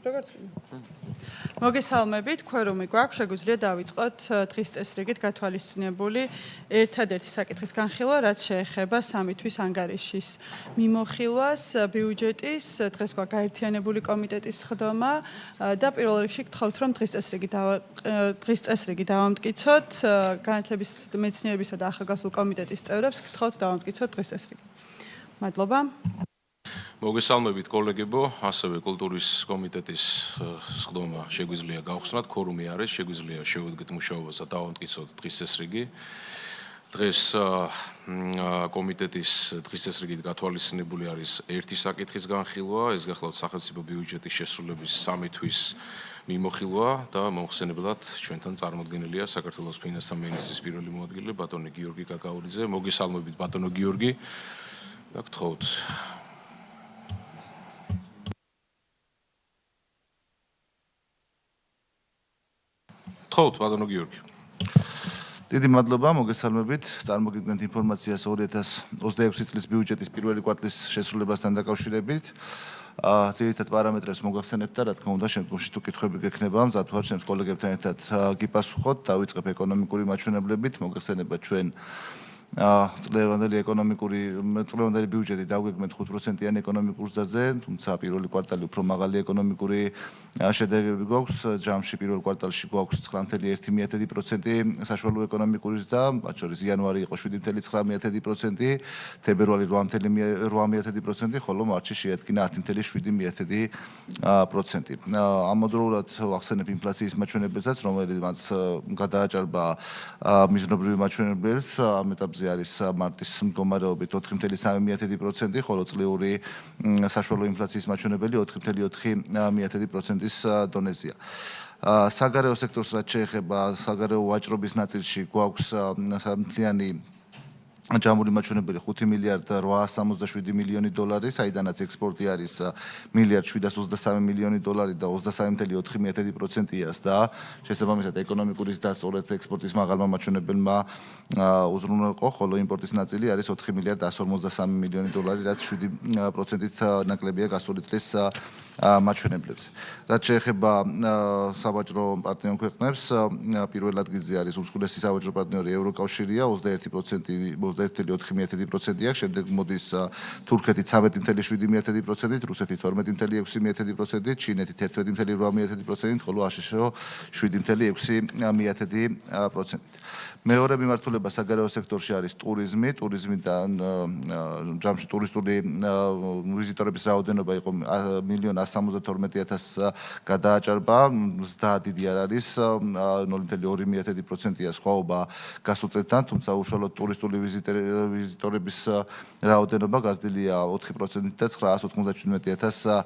როგორც მოგესალმებით, თქვენ რომ გვაქვს, შეგვიძლია დავიწყოთ დღის წესრიგით გათვალისწინებული ერთადერთი საკითხის განხილვა, რაც შეეხება 3 თვის ანგარიშის მიმოხილვას, ბიუჯეტის, დღეს გვაქვს გაერთიანებული კომიტეტის ხდომა და პირველ რიგში გთხოვთ, რომ დღის წესრიგი დავამტკიცოთ, განათლების, მეცნიერებისა და ახალგაზრდულ კომიტეტის წევრებს გთხოვთ დავამტკიცოთ დღის წესრიგი. მადლობა. მოგესალმებით კოლეგებო, ასევე კულტურის კომიტეტის სხდომა შეგვიძლია გავხსნათ, ქორუმი არის, შეგვიძლია შევედგეთ მუშაობას და დავამტკიცოთ დღის წესრიგი. დღეს კომიტეტის დღის წესრიგით გათვალისწინებული არის ერთი საკითხის განხილვა, ეს გახლავთ სახელმწიფო ბიუჯეტის შესრულების 3 თვის მიმოხილვა და მომხსენებლად ჩვენთან წარმოდგენილია საქართველოს ფინანსთა მინისტრის პირველი მოადგილე ბატონი გიორგი კაკაურიძე. მოგესალმებით ბატონო გიორგი და გთხოვთ. ბატონო გიორგი. დიდი მადლობა, მოგესალმებით. წარმოგიდგენთ ინფორმაციას 2026 წლის ბიუჯეტის პირველი კვარტლის შესრულებასთან დაკავშირებით. ძირითად პარამეტრებს მოგახსენებთ და რა თქმა უნდა, შემდგომში თუ კითხვები გექნება, მზად ვარ ჩემს კოლეგებთან ერთად გიპასუხოთ. დავიწყებ ეკონომიკური მაჩვენებლებით, მოგახსენებათ ჩვენ წლევანდელი ბიუჯეტი დავგეგმეთ 5%-იანი ეკონომიკურ ზრდაზე, თუმცა პირველი კვარტალი უფრო მაღალი ეკონომიკური შედეგები გვაქვს. ჯამში პირველ კვარტალში გვაქვს 9.1% საშუალო ეკონომიკური ზრდა, მათ შორის იანვარი იყო 7.9%, თებერვალი 8.8%, ხოლო მარტში შეადგინა 10.7%. ამავდროულად ვახსენებ ინფლაციის მაჩვენებელსაც, რომელსაც გადააჭარბა მიზნობრივი მაჩვენებელს, ამ ეტაპზე არის მარტის მდგომარეობით 4.3%, ხოლო წლიური საშუალო ინფლაციის მაჩვენებელი 4.4%-ის დონეზეა. საგარეო სექტორს რაც შეეხება საგარეო ვაჭრობის ნაწილში გვაქვს მთლიანი ჯამური მაჩვენებელი 5.867 საიდანაც ექსპორტი არის 1.723 და 23.4%-ია და შესაბამისად ეკონომიკური ზრდა სწორედ ექსპორტის მაღალმა მაჩვენებელმა უზრუნველყო, ხოლო იმპორტის ნაწილი არის 4.153 რაც 7%-ით ნაკლებია გასული წლის მაჩვენებლებზე. რაც შეეხება სავაჭრო პარტნიორ ქვეყნებს, პირველ ადგილზე არის უმსხვილესი სავაჭრო პარტნიორი ევროკავშირია 21.4%-ია, შემდეგ მოდის თურქეთი 13.7%-ით, რუსეთი 12.6%-ით, ჩინეთი 11.8%-ით, ხოლო აშშ 7.6%-ით. მეორე მიმართულება საგარეო სექტორში არის ტურიზმი. ტურიზმიდან ჯამში ტურისტული ვიზიტორების რაოდენობა იყო 1.172.000 გადააჭარბა, ზრდა დიდი არ არის, 0.2%-ია სხვაობა გასულ წელთან, თუმცა უშუალოდ ტურისტული ვიზიტორების რაოდენობა გაზრდილია 4% და 997.000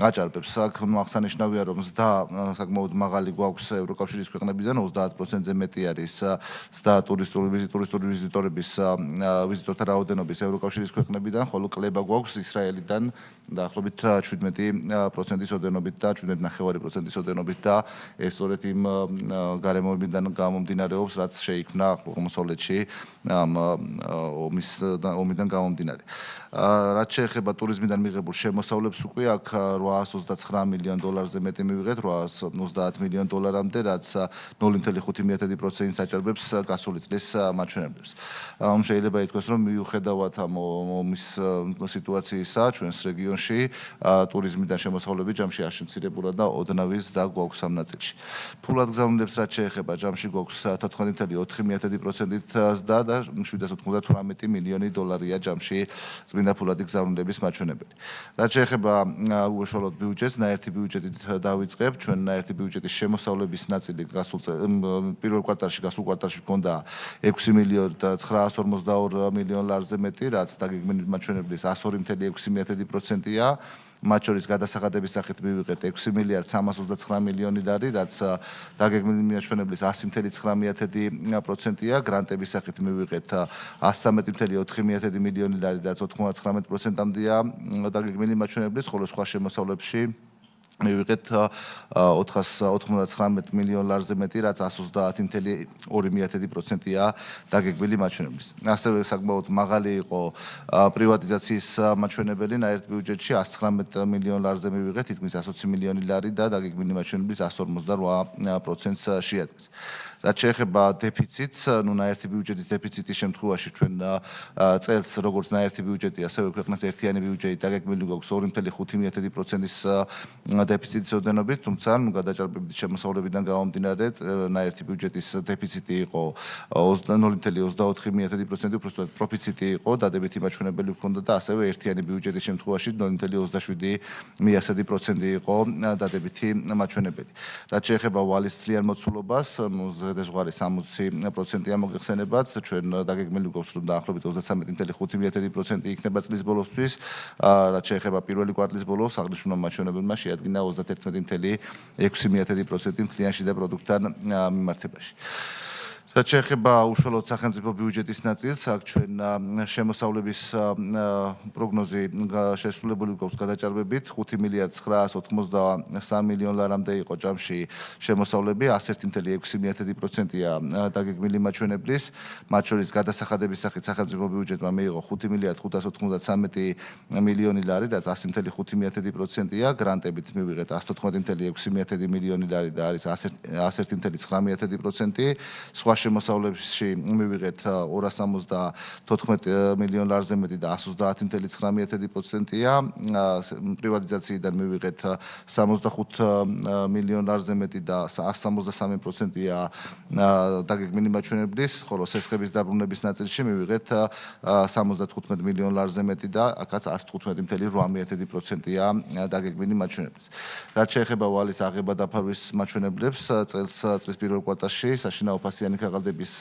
აჭარბებს. აქ აღსანიშნავია, რომ ზრდა საკმაოდ მაღალი გვაქვს ევროკავშირის ქვეყნებიდან, 30%-ზე მეტი არის ზრდა ტურისტული ვიზიტორების ვიზიტორთა რაოდენობის ევროკავშირის ქვეყნებიდან, ხოლო კლება გვაქვს ისრაელიდან დაახლოებით 17%-ის ოდენობით და 17.9%-ის ოდენობით და ეს სწორედ იმ გარემოებიდან გამომდინარეობს, რაც შეიქმნა აღმოსავლეთში ომიდან გამომდინარე. რაც შეეხება ტურიზმიდან მიღებულ შემოსავლებს უკვე აქ $829 მილიონ მეტი მივიღეთ, $830 მილიონ, რაც 0.5%-ს აჭარბებს გასული წლის მაჩვენებლებს. შეიძლება ითქვას, რომ მიუხედავად ამ ომის სიტუაციისა ჩვენს რეგიონში ტურიზმიდან შემოსავლები ჯამში არ შემცირებულა და ოდნავი ზრდა გვაქვს ამ ნაწილში. ფულად გზავნილებს რაც შეეხება ჯამში გვაქვს 14.4%-ით ზრდა და $798 მილიონი ჯამში წმინდა ფულადი გზავნილების მაჩვენებელი. რაც შეეხება უშუალოდ ბიუჯეტს, ნაერთი ბიუჯეტით დავიწყებ. ჩვენ ნაერთი ბიუჯეტის შემოსავლების ნაწილი პირველ კვარტალში ჰქონდა $6.942 მილიონ მეტი, რაც დაგეგმილი მაჩვენებლის 102.6%-ია. მათ შორის გადასახადების სახით მივიღეთ $6.329 მილიონი, რაც დაგეგმილი მაჩვენებლის 100.9%-ია. გრანტების სახით მივიღეთ 113.4 მილიონი, რაც 99%-ამდეა დაგეგმილი მაჩვენებლის, ხოლო სხვა შემოსავლებში მივიღეთ 499 მილიონ ლარზე მეტი, რაც 130.2%-ია დაგეგმილი მაჩვენებლის. ასევე საკმაოდ მაღალი იყო პრივატიზაციის მაჩვენებელი ნაერთ ბიუჯეტში 119 მილიონ ლარზე მივიღეთ, თითქმის 120 მილიონი ლარი და დაგეგმილი მაჩვენებლის 158%-ს შეადგენს. რაც შეეხება დეფიციტს, ნაერთი ბიუჯეტის დეფიციტის შემთხვევაში ჩვენ წელს როგორც ნაერთი ბიუჯეტი, ასევე ქვეყნის ერთიანი ბიუჯეტი დაგეგმილი გვაქვს 2.5%-ის დეფიციტის ოდენობით, თუმცა გადაჭარბებით შემოსავლებიდან გამომდინარე, ნაერთი ბიუჯეტის დეფიციტი იყო 0.24%, უბრალოდ პროფიციტი იყო, დადებითი მაჩვენებელი ჰქონდა და ასევე ერთიანი ბიუჯეტის შემთხვევაში 0.27% იყო დადებითი მაჩვენებელი. რაც შეეხება ვალის თლიან მოცულობას, დეზღვარი 60%-ია მოგეხსენებათ, ჩვენ დაგეგმილი გვაქვს, რომ დაახლოებით 33.5% იქნება წლის ბოლოსთვის, რაც შეეხება პირველი კვარტლის ბოლოს, აღნიშნულმა მაჩვენებელმა შეადგინა 31.6% მთლიან შიდა პროდუქტთან მიმართებაში. რაც შეეხება უშუალოდ სახელმწიფო ბიუჯეტის ნაწილს, აქ ჩვენ შემოსავლების პროგნოზი შესრულებული გვაქვს გადაჭარბებით 5.983 მილიონ ლარამდე იყო ჯამში შემოსავლები, 101.6%-ია დაგეგმილი მაჩვენებლის, მათ შორის გადასახადების სახით სახელმწიფო ბიუჯეტმა მიიღო 5.593 მილიონი ლარი, რაც 100.5%-ია, გრანტებით მივიღეთ 190.6 მილიონი ლარი და არის 101.9%, სხვა შემოსავლებში მივიღეთ 274 მილიონ ლარზე მეტი და 130.9%-ია, პრივატიზაციიდან მივიღეთ 65 მილიონ ლარზე მეტი და 163%-ია დაგეგმილი მაჩვენებლის, ხოლო სესხების დაბრუნების ნაწილში მივიღეთ 75 მილიონ ლარზე მეტი და აქაც 115.8%-ია დაგეგმილი მაჩვენებლის. რაც შეეხება ვალის აღება დაფარვის მაჩვენებლებს, წლის პირველ კვარტალში საშინაო ფასიანი ქაღალდების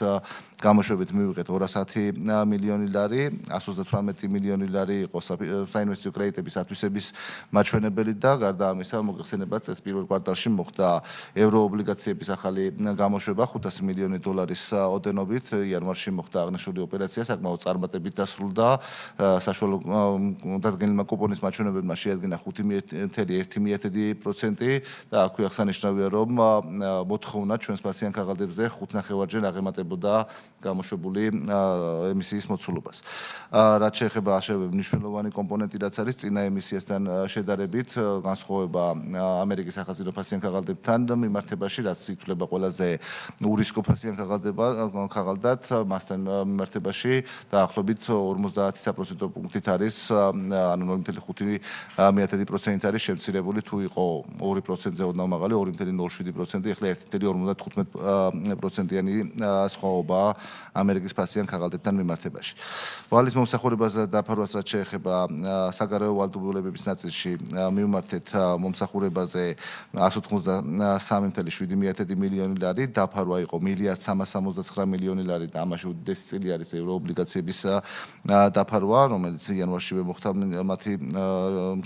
გამოშვებით მივიღეთ 210 მილიონი ლარი, 138 მილიონი ლარი იყო საინვესტიციო კრედიტების ათვისების მაჩვენებელი და გარდა ამისა მოგეხსენებათ, წელს პირველ კვარტალში მოხდა ევროობლიგაციების ახალი გამოშვება 500 მილიონი დოლარის ოდენობით, იანვარში მოხდა აღნიშნული ოპერაცია, საკმაოდ წარმატებით დასრულდა, საშუალო დადგენილმა კუპონის მაჩვენებებმა შეადგინა 5.1% და აქვე აღსანიშნავია, რომ მოთხოვნა ჩვენს ფასიან ქაღალდებზე 5.5-ჯერ აღემატებოდა გამოშვებული ემისიის მოცულობას. რაც შეეხება ასევე მნიშვნელოვანი კომპონენტი, რაც არის წინა ემისიასთან შედარებით, განსხვავება ამერიკის ახალგაზრდა ფასიან ქაღალდებთან მიმართებაში, რაც ითვლება ყველაზე ურისკო ფასიან ქაღალდად, მასთან მიმართებაში დაახლოებით 50% პუნქტით არის, ანუ 0.5% არის შემცირებული, თუ იყო 2%-ზე ოდნავ მაღალი 2.07%, ეხლა 1.58%-იანი სხვაობა ამერიკის ფასიან ქაღალდებთან მიმართებაში. ვალის მომსახურებაზე დაფარვას რაც შეეხება საგარეო ვალდებულებების ნაწილში მივმართეთ მომსახურებაზე 183.7 მილიონი ლარი, დაფარვა იყო 1.369 მილიონი ლარი და ამაში უდიდესი წილი არის ევროობლიგაციების დაფარვა, რომელიც იანვარშივე მოხდა მათი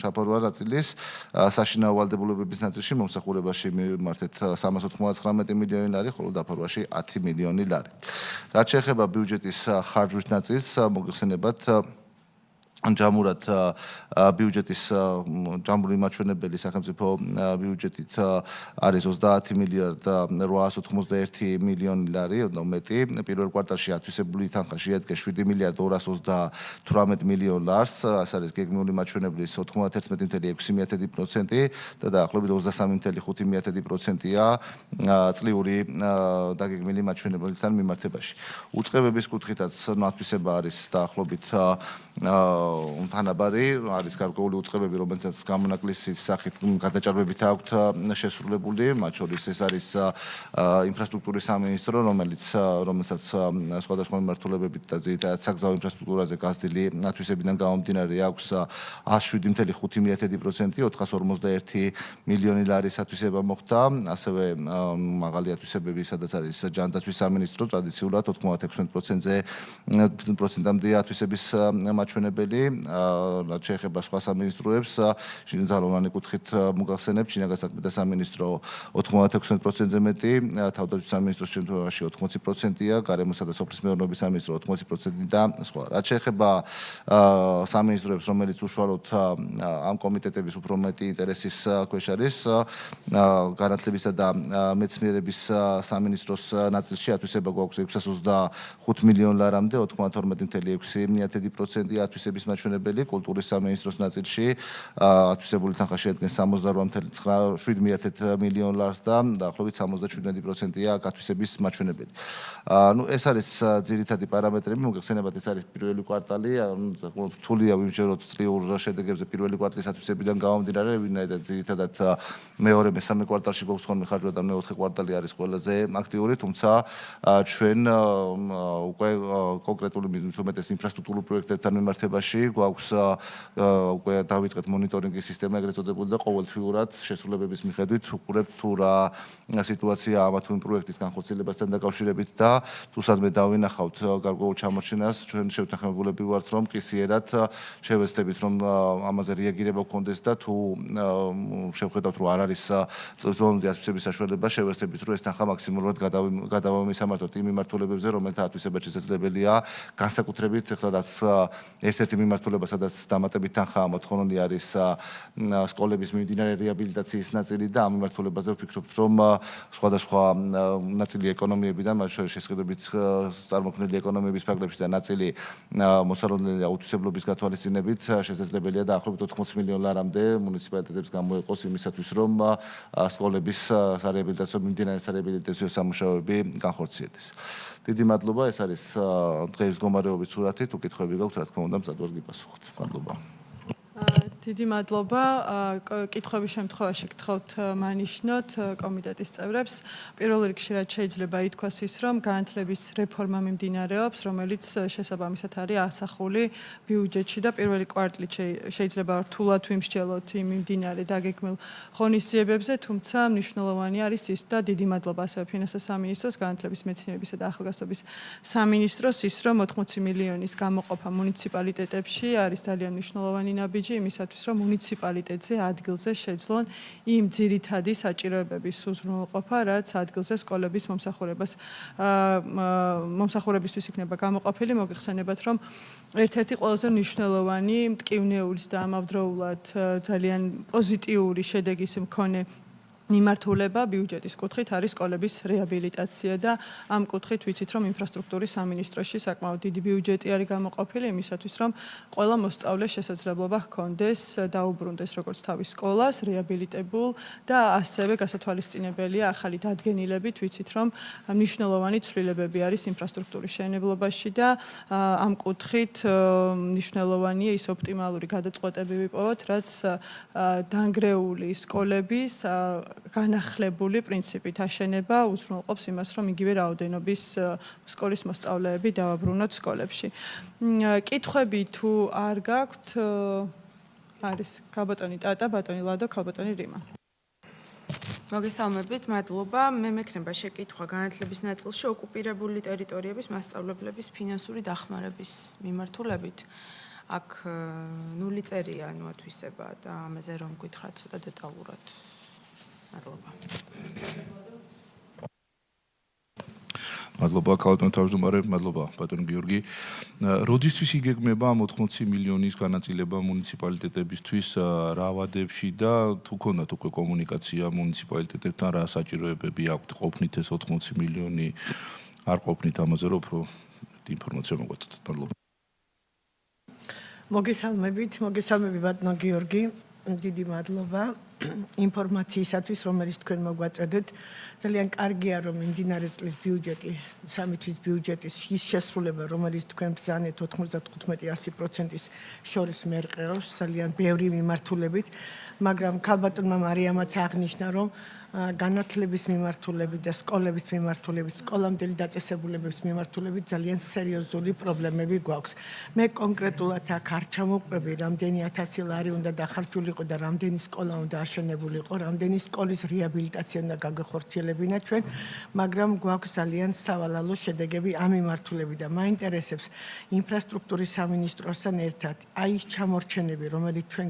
ჩაფარვა ნაწილის, საშინაო ვალდებულებების ნაწილში მომსახურებაში მივმართეთ 399 მილიონი ლარი, ხოლო დაფარვაში 10 მილიონი ლარი. რაც შეეხება ბიუჯეტის ხარჯვის ნაწილს, მოგეხსენებათ ჯამურად ბიუჯეტის ჯამური მაჩვენებელი სახელმწიფო ბიუჯეტით არის 30 მილიარდ 891 მილიონი ლარი, ოდნავ მეტი. პირველ კვარტალში ათვისებული თანხა შეადგა 7 მილიარდ 218 მილიონ ლარს, ეს არის გეგმიური მაჩვენებლის 91.6% და დაახლოებით 23.5%-ია წლიური დაგეგმილი მაჩვენებლებთან მიმართებაში. უწყებების კუთხითაც ათვისება არის დაახლოებით თანაბარი, არის გარკვეული უწყებები, რომელსაც გამონაკლისის სახით გადაჭარბებით აქვთ შესრულებული, მათ შორის ეს არის ინფრასტრუქტურის სამინისტრო, რომელსაც სხვადასხვა მიმართულებებით და ძირითადად საგზაო ინფრასტრუქტურაზე გაზრდილი ათვისებიდან გამომდინარე აქვს 107.5%, 451 მილიონი ლარის ათვისება მოხდა, ასევე მაღალი ათვისებები, სადაც არის ჯანდაცვის სამინისტრო, ტრადიციულად 96%-ამდე ათვისების მაჩვენებელი, რაც შეეხება სხვა სამინისტროებს, შინაგანზალოვანი კუთხით მოგახსენებთ, შინაგან საქმეთა სამინისტრო 96%-ზე მეტი, თავდაცვის სამინისტროს შემთხვევაში 80%-ია, გარემოსა და სოფლის მეურნეობის სამინისტრო 80% და სხვა. რაც შეეხება სამინისტროებს, რომელიც უშუალოდ ამ კომიტეტების უფრო მეტი ინტერესის ქვეშ არის, განათლებისა და მეცნიერების სამინისტროს ნაწილში ათვისება გვაქვს 625 მილიონ ლარამდე, 92.6% ათვისების მაჩვენებელი, კულტურის სამინისტროს ნაწილში ათვისებული თანხა შეადგენს 68.7 მილიონ ლარს და დაახლოებით 77%-ია ათვისების მაჩვენებელი. ეს არის ძირითადი პარამეტრები, მოგეხსენებათ, ეს არის პირველი კვარტალი, რთულია ვიმჯეროთ წლიურ შედეგებზე პირველი კვარტალის ათვისებიდან გამომდინარე, ვინაიდან ძირითადად მეორე მესამე კვარტალში გვაქვს ხოლმე ხარჯვა და მეოთხე კვარტალი არის ყველაზე აქტიური, თუმცა ჩვენ უკვე კონკრეტული უმეტეს ინფრასტრუქტურულ პროექტებთან მიმართებაში გვაქვს უკვე დავიწყეთ მონიტორინგის სისტემა ეგრეთ წოდებული და ყოველთვიურად შესრულებების მიხედვით ვუყურებთ თუ რა სიტუაცია ამა თუ იმ პროექტის განხორციელებასთან დაკავშირებით და თუ სადმე დავინახავთ გარკვეულ ჩამორჩენას, ჩვენ შევთანხმებულები ვართ, რომ კისიერად შევეცდებით, რომ ამაზე რეაგირება გქონდეს და თუ შევხედავთ, რომ არ არის წლების ათვისების საშუალება, შევეცდებით, რომ ეს თანხა მაქსიმალურად გადავამისამართოთ იმ მიმართულებებზე, რომელთა ათვისება შესაძლებელია, განსაკუთრებით ახლა რაც ერთ-ერთი მიმართულება, სადაც დამატებით თანხაა მოთხოვნილი არის სკოლების მიმდინარე რეაბილიტაციის ნაწილი და ამ მიმართულებაზე ვფიქრობთ, რომ სხვადასხვა ნაწილი ეკონომიებიდან, მათ შორის შესყიდვებით წარმოქმნილი ეკონომიების ფარგლებში და ნაწილი მოსალოდნელი აუთვისებლობის გათვალისწინებით შესაძლებელია დაახლოებით 80 მილიონ ლარამდე მუნიციპალიტეტებს გამოეყოს იმისათვის, რომ სკოლების სარეაბილიტაციო მიმდინარე სარეაბილიტაციო სამუშაოები განხორციელდეს. დიდი მადლობა, ეს არის დღეის მდგომარეობის სურათი, თუ კითხვები გაქვთ, რა თქმა უნდა, მზად ვარ გიპასუხოთ. მადლობა. დიდი მადლობა. კითხვების შემთხვევაში გთხოვთ მანიშნოთ კომიტეტის წევრებს. პირველ რიგში რაც შეიძლება ითქვას ის, რომ განათლების რეფორმა მიმდინარეობს, რომელიც შესაბამისად არის ასახული ბიუჯეტში და პირველი კვარტლით შეიძლება რთულად ვიმსჯელოთ იმ მიმდინარე დაგეგმილ ღონისძიებებზე, თუმცა მნიშვნელოვანი არის ის და დიდი მადლობა ასევე ფინანსთა სამინისტროს, განათლების, მეცნიერებისა და ახალგაზრდობის სამინისტროს ის, რომ 80 მილიონის გამოყოფა მუნიციპალიტეტებში არის ძალიან მნიშვნელოვანი ნაბიჯი იმისათვის, რომ მუნიციპალიტეტზე ადგილზე შეძლონ იმ ძირითადი საჭიროებების უზრუნველყოფა, რაც ადგილზე სკოლების მომსახურებისთვის იქნება გამოყოფილი. მოგეხსენებათ, რომ ერთ-ერთი ყველაზე მნიშვნელოვანი მტკივნეულის და ამავდროულად ძალიან პოზიტიური შედეგის მქონე მიმართულება ბიუჯეტის კუთხით არის სკოლების რეაბილიტაცია და ამ კუთხით ვიცით, რომ ინფრასტრუქტურის სამინისტროში საკმაოდ დიდი ბიუჯეტი არის გამოყოფილი იმისათვის, რომ ყველა მოსწავლეს შესაძლებლობა ჰქონდეს დაუბრუნდეს როგორც თავის სკოლას, რეაბილიტებულ და ასევე გასათვალისწინებელია ახალი დადგენილებით, ვიცით, რომ მნიშვნელოვანი ცვლილებები არის ინფრასტრუქტურის შეენებლობაში და ამ კუთხით მნიშვნელოვანია ის ოპტიმალური გადაწყვეტები ვიპოვოთ, რაც დანგრეული სკოლების განახლებული პრინციპით აშენება უზრუნველყოფს იმას, რომ იგივე რაოდენობის სკოლის მოსწავლეები დავაბრუნოთ სკოლებში. კითხვები თუ არ გაქვთ, არის ქალბატონი ტატა, ბატონი ლადო, ქალბატონი რიმა. მოგესალმებით, მადლობა. მე მექნება შეკითხვა განათლების ნაწილში ოკუპირებული ტერიტორიების მასწავლებლების ფინანსური დახმარების მიმართულებით. აქ ნული წერია ათვისება და ამაზე რომ გითხრათ ცოტა დეტალურად. მადლობა ქალბატონ თავმჯდომარე, მადლობა ბატონ გიორგი. როდისთვის იგეგმება ამ 80 მილიონის განაწილება მუნიციპალიტეტებისთვის რა ვადებში და თუ ქონდათ უკვე კომუნიკაცია მუნიციპალიტეტებთან რა საჭიროებები აქვთ ყოფნით ეს 80 მილიონი არ ყოფნით ამაზე რომ უფრო ინფორმაცია მოგვაწოდოთ. მადლობა. მოგესალმებით ბატონ გიორგი. დიდი მადლობა ინფორმაციისათვის, რომელიც თქვენ მოგვაწოდეთ. ძალიან კარგია, რომ მიმდინარე წლის ბიუჯეტი, სამი თვის ბიუჯეტის ის შესრულება, რომელიც თქვენ ბრძანეთ 95-100%-ის შორის მერყეობს, ძალიან ბევრი მიმართულებით, მაგრამ ქალბატონმა მარიამაც აღნიშნა, რომ განათლების მიმართულებით და სკოლების მიმართულებით, სკოლამდელი დაწესებულებების მიმართულებით ძალიან სერიოზული პრობლემები გვაქვს. მე კონკრეტულად აქ არ ჩამოვყვები, რამდენი 1000 ლარი უნდა დახარჯულიყო და რამდენი სკოლა უნდა აშენებული იყო, რამდენი სკოლის რეაბილიტაცია უნდა გაგვეხორციელებინა ჩვენ, მაგრამ გვაქვს ძალიან სავალალო შედეგები ამ მიმართულებით და მაინტერესებს ინფრასტრუქტურის სამინისტროსთან ერთად აი ის ჩამორჩენები, რომელიც ჩვენ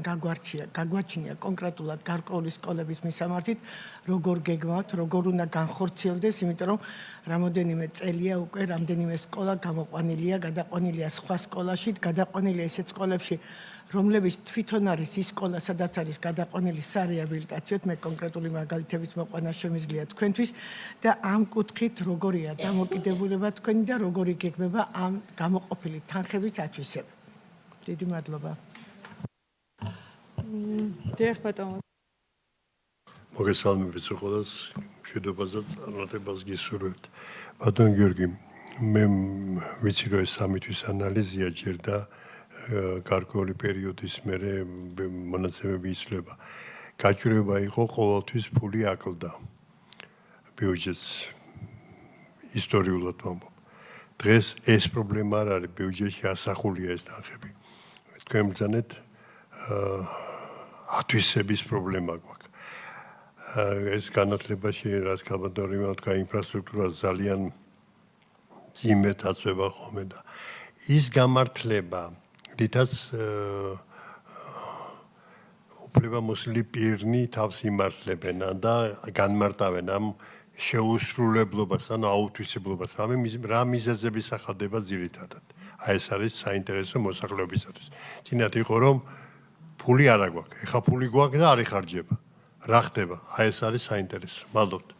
გაგვაჩნია კონკრეტულად გარკვეული სკოლების მისამართით, როგორ გეგმავთ, როგორ უნდა განხორციელდეს, იმიტომ რომ რამოდენიმე წელია უკვე რამდენიმე სკოლა გამოყვანილია, გადაყვანილია სხვა სკოლაში, გადაყვანილია ისეთ სკოლებში, რომლებიც თვითონ არის ის სკოლა, სადაც არის გადაყვანილი სარეაბილიტაციოდ, მე კონკრეტული მაგალითების მოყვანა შემიძლია თქვენთვის და ამ კუთხით როგორია დამოკიდებულება თქვენი და როგორი გეგმება ამ გამოყოფილი თანხების ათვისება. დიდი მადლობა. დიახ ბატონო. მოგესალმებით ყველას, მშვიდობაზე წარმატებას გისურვებთ. ბატონ გიორგი, მე ვიცი რომ ეს სამი თვის ანალიზია ჯერდა გარკვეული პერიოდის მერე მონაცემები იცვლება. გაჭირვება იყო ყოველთვის ფული აკლდა ბიუჯეტს ისტორიულად ვამბობ. დღეს ეს პრობლემა არ არის, ბიუჯეტში ასახულია ეს თანხები. თქვენ ბრძანეთ ათვისების პრობლემა გვაქვს. ეს განათლებაში რაც კაბადორი მოთქა ინფრასტრუქტურა ძალიან იმედ აწובה ხოლმე და ის გამართლება რითაც უფლებამოსილი პირნი თავს იმართლებენ და განმარტავენ ამ შეუსრულებლობას ან აუთვისებლობას რა მიზეზების ახალდება ძირითადად აი ეს არის საინტერესო მოსახლეობისათვის წინათ იყო რომ ფული არ აგვაქვს ეხა ფული გვაქვს და არ იხარჯება რა ხდება? აი ეს არის საინტერესო. მადლობთ.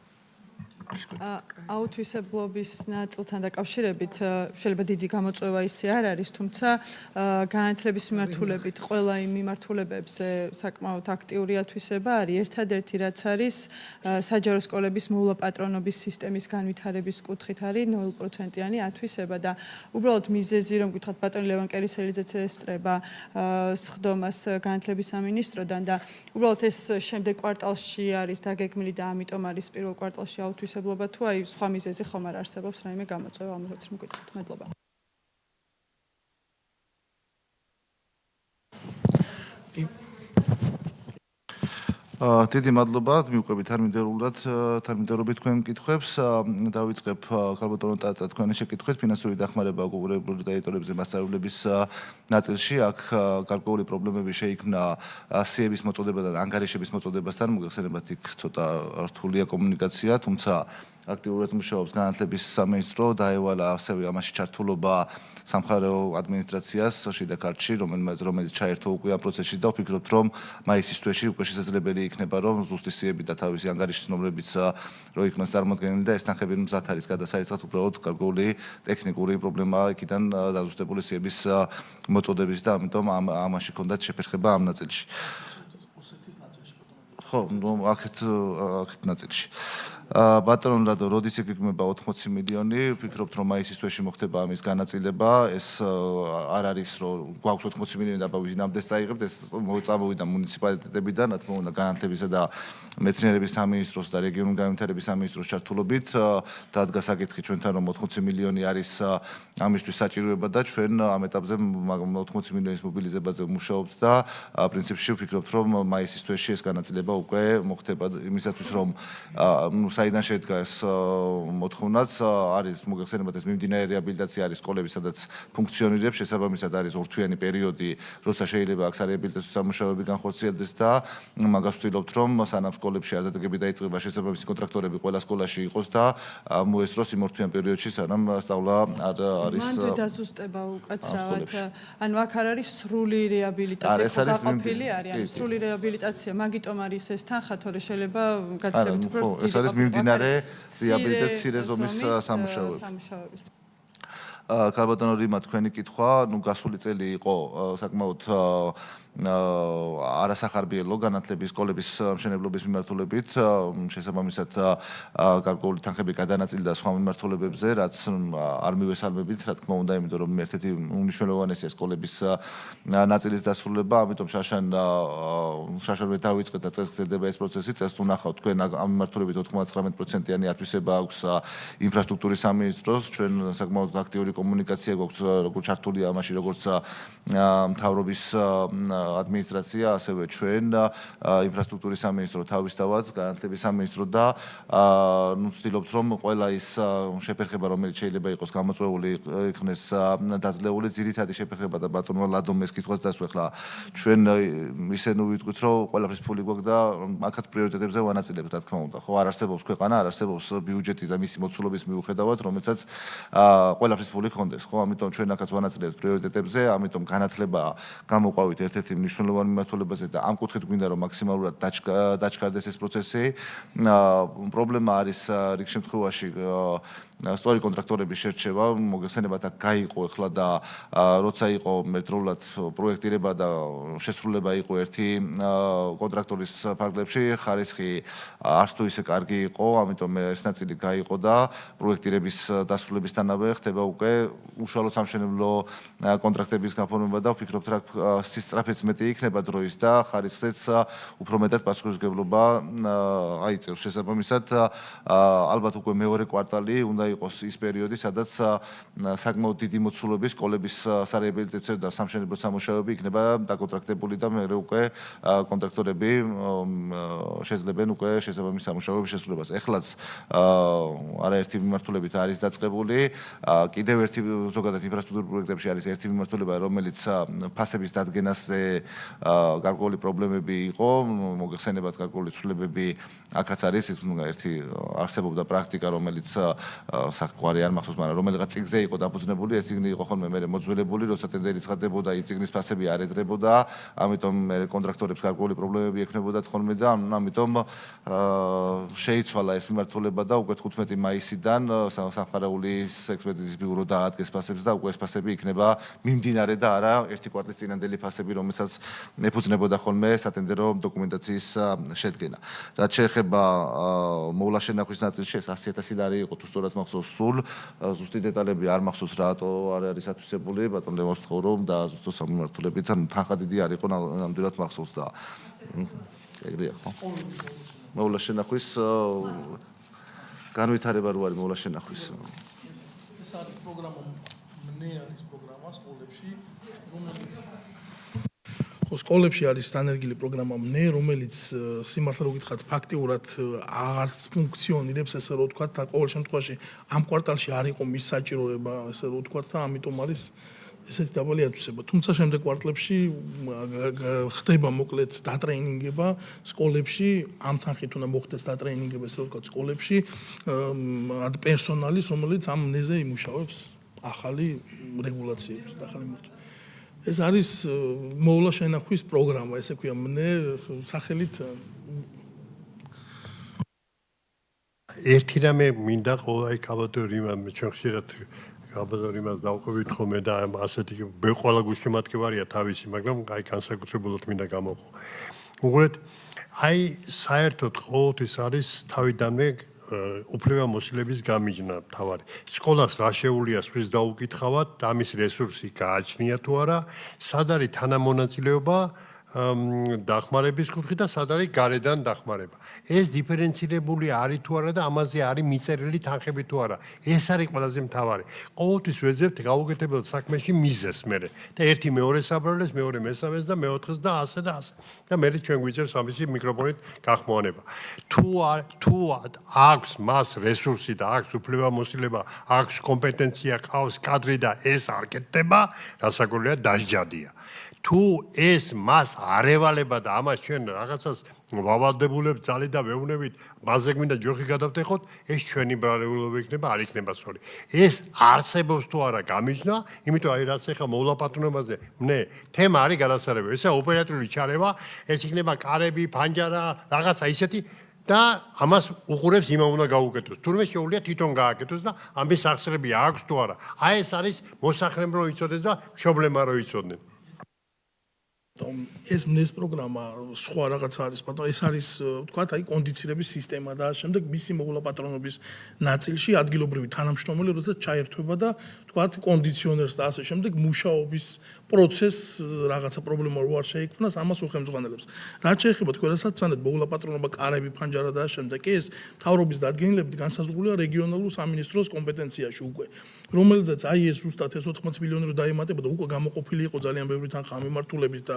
აუთვისებლობის ნაწილთან დაკავშირებით შეიძლება დიდი გამოწვევა ისე არ არის, თუმცა განათლების მიმართულებით ყველა იმ მიმართულებებზე საკმაოდ აქტიური ათვისება არის. ერთადერთი რაც არის საჯარო სკოლების მოვლა-პატრონობის სისტემის განვითარების კუთხით არის 0%-იანი ათვისება და უბრალოდ მიზეზი რომ გითხრათ ბატონი ლევან კერისელიძეც ესწრება სხდომას განათლების სამინისტროდან და უბრალოდ ეს შემდეგ კვარტალში არის დაგეგმილი და ამიტომ არის პირველ კვარტალში აუთვისება თუ აი სხვა მიზეზი ხომ არ არსებობს რაიმე გამოწვევა ამასაც რომ გითხრათ მადლობა დიდი მადლობა მივყვებით თარმინდერობით თქვენ კითხვებს დავიწყებ ქალბატონო ტატა თქვენი შეკითხვით ფინანსური დახმარება ოკუპირებულ ტერიტორიებზე მასწავლებლების ნაწილში აქ გარკვეული პრობლემები შეიქმნა სიების მოწოდება და ანგარიშების მოწოდებასთან მოგეხსენებათ იქ ცოტა რთულია კომუნიკაცია თუმცა აქტიურად მუშაობს განათლების სამინისტრო დაევალა ასევე ამაში ჩართულობა სამხარეო ადმინისტრაციას შიდა ქართლში რომელიც ჩაერთო უკვე ამ პროცესში და ვფიქრობთ რომ მაისის თვეში უკვე შესაძლებელი იქნება რომ ზუსტი სიები და თავისი ანგარიშის ნომრებიც რო იქნას წარმოქმნილი და ეს თანხები მზად არის გადასაიწყად უბრალოდ გარკვეული ტექნიკური პრობლემა იქიდან დაზუსტებული სიების მოწოდების და ამიტომ ამაში ჰქონდათ შეფერხება ამ ნაწილში ხო აქეთ ნაწილში ბატონო რადო როდის იგეგმება 80 მილიონი ვფიქრობთ რომ მაისის თვეში მოხდება ამის განაწილება ეს არ არის რომ გვაქვს 80 მილიონი და ვინამდეს წაიღებთ ეს მოწამოვიდა მუნიციპალიტეტებიდან რა თქმა უნდა განათლებისა და მეცნიერების სამინისტროს და რეგიონული განვითარების სამინისტროს ჩართულობით დადგა საკითხი ჩვენთან რომ 80 მილიონი არის ამისთვის საჭიროება და ჩვენ ამ ეტაპზე 80 მილიონის მობილიზებაზე ვმუშაობთ და პრინციპში ვფიქრობთ რომ მაისის თვეში ეს განაწილება უკვე მოხდება იმისათვის რომ საიდან შედგა ეს მოთხოვნაც არის მოგეხსენებათ ეს მიმდინარე რეაბილიტაცია არის სკოლები სადაც ფუნქციონირებს შესაბამისად არის ორთვიანი პერიოდი როცა შეიძლება აქ სარეაბილიტაციო სამუშაოები განხორციელდეს და მაგას ვცდილობთ რომ სანამ სკოლებში არდადეგები დაიწყება შესაბამისი კონტრაქტორები ყველა სკოლაში იყოს და მოესწროს იმ ორთვიან პერიოდში სანამ სწავლა არ არის მანდ დაზუსტება უკაცრავად ანუ აქ არ არის სრული რეაბილიტაცია გაყოფილი არის ანუ სრული რეაბილიტაცია მაგიტომ არის ეს თანხა თორე შეიძლება გაცილებით უფრო ეს არის მიმდინარე რეაბილიტაციის ზომის სამუშაოები. ქალბატონო რიმა თქვენი კითხვა, გასული წელი იყო საკმაოდ არასახარბიელო განათლების სკოლების მშენებლობის მიმართულებით შესაბამისად გარკვეული თანხები გადანაწილდა სხვა მიმართულებებზე რაც არ მივესალმებით რა თქმა უნდა იმიტომ რომ ერთ-ერთი უმნიშვნელოვანესია სკოლების ნაწილის დასრულება ამიტომ შაშანვე დავიწყეთ და წელს გრძელდება ეს პროცესი წელს უნახავთ თქვენ ამ მიმართულებით 99%-იანი ათვისება აქვს ინფრასტრუქტურის სამინისტროს ჩვენ საკმაოდ აქტიური კომუნიკაცია გვაქვს როგორც ჩართულია ამაში როგორც მთავრობის ადმინისტრაცია, ასევე ჩვენ ინფრასტრუქტურის სამინისტრო თავისთავად, განათლების სამინისტრო და ვცდილობთ რომ ყველა ის შეფერხება რომელიც შეიძლება იყოს გამოწვეული იქნეს დაძლეული ძირითადი შეფერხება და ბატონმა ლადომეს კითხვას დასვეხლა ჩვენ ისე ნუ ვიტყვით რომ ყველაფრის ფული გვაქვს და აქაც პრიორიტეტებზე ვანაწილებთ რა თქმა უნდა ხო არ არსებობს ქვეყანა არ არსებობს ბიუჯეტი და მისი მოცულობის მიუხედავად რომელსაც ყველაფრის ფული ქონდეს ხო ამიტომ ჩვენ აქაც ვანაწილებთ პრიორიტეტებზე ამიტომ განათლება გამოყვავით ერთ-ერთი მნიშვნელოვანი მიმართულებაზე და ამ კუთხით გვინდა რომ მაქსიმალურად დაჩქარდეს ეს პროცესი პრობლემა არის რიგ შემთხვევაში სწორი კონტრაქტორების შერჩევა მოგეხსენებათ აქ გაიყო ახლა და როცა იყო მეტრულად პროექტირება და შესრულება იყო ერთი კონტრაქტორის ფარგლებში ხარისხი არც თუ ისე კარგი იყო ამიტომ ეს ნაწილი გაიყო და პროექტირების დასრულებისთანავე ხდება უკვე უშუალო სამშენებლო კონტრაქტების გაფორმება და ვფიქრობთ რა სისწრაფეც მეტი იქნება დროის და ხარისხიც უფრო მეტად პასუხისმგებლობა აიწევს შესაბამისად ალბათ უკვე მეორე კვარტალი უნდა იყოს ის პერიოდი, სადაც საკმაოდ დიდი მოცულობის სკოლების სარეაბილიტაციო და სამშენებლო სამუშაოები იქნება დაკონტრაქტებული და მეორე უკვე კონტრაქტორები შეძლებენ უკვე შესაბამის სამუშაოების შესრულებას. ეხლაც არაერთი მიმართულებით არის დაწყებული. კიდევ ერთი ზოგადად ინფრასტრუქტურულ პროექტებში არის ერთი მიმართულება, რომელიც ფასების დადგენაზე გარკვეული პრობლემები იყო. მოგეხსენებათ გარკვეული ცვლილებები აქაც არის ერთი არსებობდა პრაქტიკა, რომელიც საქმე არ მახსოვს, მაგრამ რომელიღაც წიგნზე იყო დაფუძნებული, ეს წიგნი იყო ხოლმე მე მოძველებული, როცა ტენდერი ცხადდებოდა, იმ წიგნის ფასები არ ეძრებოდა, ამიტომ მე კონტრაქტორებს გარკვეული პრობლემები ექნებოდათ ხოლმე და ამიტომ შეიცვალა ეს მიმართულება და უკვე 15 მაისიდან სამხარეულის ექსპედიციის ბიურო დაადგეს ფასებს და უკვე ეს ფასები იქნება მიმდინარე და არა ერთი კვარტლის წინანდელი ფასები, რომელსაც ეფუძნებოდა ხოლმე სატენდერო დოკუმენტაციის შედგენა. რაც შეეხება მოვლა შენახვის ნაწილში, ეს 100,000 ლარი იყო თუ სწორად მახსოვს სულ ზუსტი დეტალები არ მახსოვს რატო არ არის ათვისებული ბატონ ლევონს თხოვრობ და ზუსტ სამმართველობით თანხა დიდი არ იყო ნამდვილად მახსოვს და ეგრეა ხო მოვლა შენახვის განვითარება რო არის მოვლა შენახვის ეს არის პროგრამა მე არის პროგრამა სკოლებში რომელიც ხო სკოლებში არის დანერგილი პროგრამა მე რომელიც სიმართლე რო გითხრათ ფაქტიურად აღარც ფუნქციონირებს ესე რომ ვთქვათ და ყოველ შემთხვევაში ამ კვარტალში არ იყო მის საჭიროება ესე რომ ვთქვათ და ამიტომ არის ესეთი დაბალი ათვისება თუმცა შემდეგ კვარტლებში ხდება მოკლედ დატრეინინგება სკოლებში ამ თანხით უნდა მოხდეს დატრეინინგება ესე რომ ვთქვათ სკოლებში პერსონალის რომელიც ამ მიზნზე იმუშავებს ახალი რეგულაციების და ახალი ეს არის მოვლა შენახვის პროგრამა, ესე ქვია მე სახელით ერთი რამე მინდა ყველა კაბადორი ჩვენ ხშირად კაბადორი მას დავყვებით ხოლმე და ასეთი ყველა გულშემატკივარია თავისი, მაგრამ აი განსაკუთრებულად მინდა გამოყო. უყურეთ, აი საერთოდ ყოველთვის არის თავიდანვე უფლებამოსილების გამიჯნა თავარი. სკოლას რა შეუძლია სვის დაუკითხავად, ამის რესურსი გააჩნია თუ არა, სად არის თანამონაწილეობა დახმარების კუთხით და სად არის გარედან დახმარება. ეს დიფერენცირებული არის თუ არა და ამაზე არის მიწერილი თანხები თუ არა. ეს არის ყველაზე მთავარი. ყოველთვის ვეძებთ გაუკეთებელ საქმეში მიზეს მერე და ერთი მეორეს აბრალებს, მეორე მესამეს და მეოთხეს და ასე და ასე. და მერე ჩვენ გვიძებს ამისი მიკროფონით გახმოვანება. თუ აქვს მას რესურსი და აქვს უფლებამოსილება, აქვს კომპეტენცია, ყავს კადრი და ეს არ კეთდება, რასაკვირველია დასჯადია. თუ ეს მას არ ევალება და ამას ჩვენ რაღაცას ვავალდებულებ ძალით და ვეუბნებით, მასზე გვინდა ჯოხი გადავტეხოთ, ეს ჩვენი ბრალეულობა იქნება, არ იქნება სწორი. ეს არსებობს თუ არა გამიჯნა, იმიტომ აი რაც ეხა მოვლა პატრონობაზე, თემა არის გადასარევი. ესა ოპერატიული ჩარევა, ეს იქნება კარები, ფანჯარა, რაღაცა ისეთი და ამას უყურებს იმან უნდა გაუკეთოს. თურმე შეუძლია თვითონ გააკეთოს და ამის აღსრები აქვს თუ არა. აი ეს არის მოსახლემ რო იცოდეს და მშობლებმა რო იცოდნენ. ეს პროგრამა სხვა რაღაც არის ბატონო ეს არის ვთქვათ აი კონდიცირების სისტემა და შემდეგ მისი მოვლა პატრონობის ნაწილში ადგილობრივი თანამშრომელი როდესაც ჩაერთვება და ვთქვათ კონდიციონერს და ასე შემდეგ მუშაობის პროცესს რაღაცა პრობლემა რო არ შეიქმნას ამას უხელმძღვანელებს რაც შეეხება თქვენ რასაც წანეთ მოვლა პატრონობა კარები ფანჯარა და შემდეგ ეს მთავრობის დადგენილებით განსაზღვრულია რეგიონალურ სამინისტროს კომპეტენციაში უკვე რომელზეც აი ეს ზუსტად ეს 80 მილიონი რო დაემატება და უკვე გამოყოფილი იყო ძალიან ბევრი თანხა მიმართულებით და